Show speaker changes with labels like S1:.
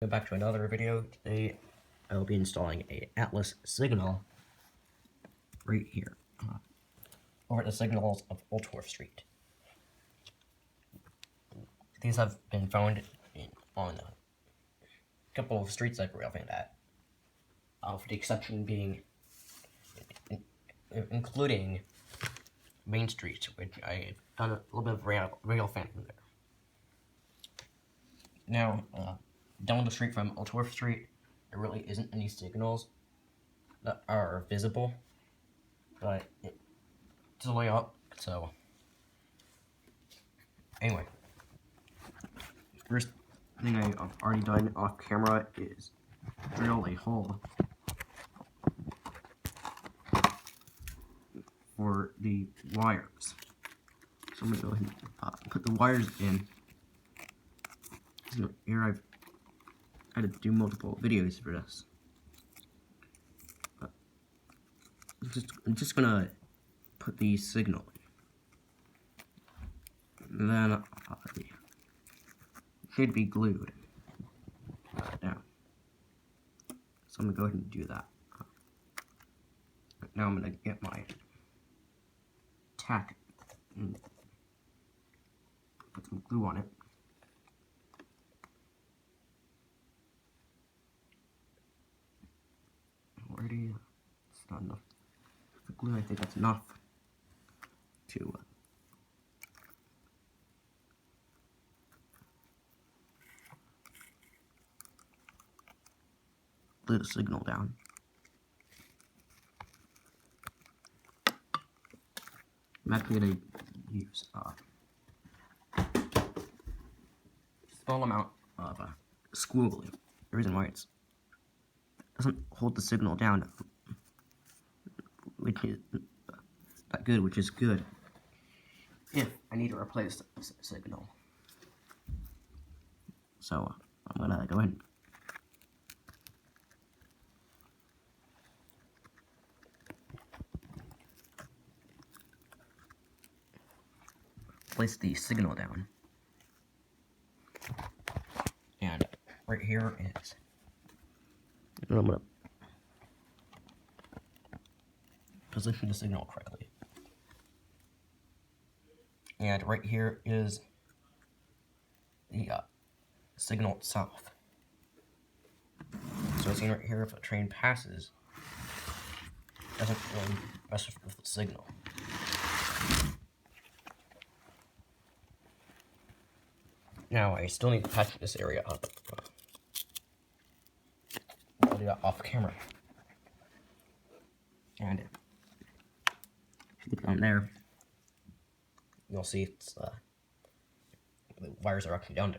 S1: Go back to another video. Today I will be installing a Atlas signal right here over at the signals of Oldsworth Street. These have been found on a couple of streets I've found at, with the exception being including Main Street, which I've done a little bit of rail fanning there. Now, down the street from Oldsworth Street, there really isn't any signals that are visible, but it's a way up, so anyway. First thing I've already done off camera is drill a hole for the wires. So I'm going to go ahead and put the wires in. So here I've had to do multiple videos for this. But I'm just going to put the signal in. And then it should be glued down. So I'm going to go ahead and do that. Now I'm going to get my tack and put some glue on it. Already, it's not enough. The glue, I think that's enough to glue the signal down. I'm actually going to use a small amount of school glue. The reason why it doesn't hold the signal down, which is not good, which is good if I need to replace the signal. So I'm going to go ahead and place the signal down. And right here is, I'm going to position the signal correctly. And right here is the signal itself. So it's seen right here, if a train passes, it doesn't really mess with the signal. Now I still need to patch this area up. I'll do that off camera. And if you look down there, you'll see it's the wires are up and down there.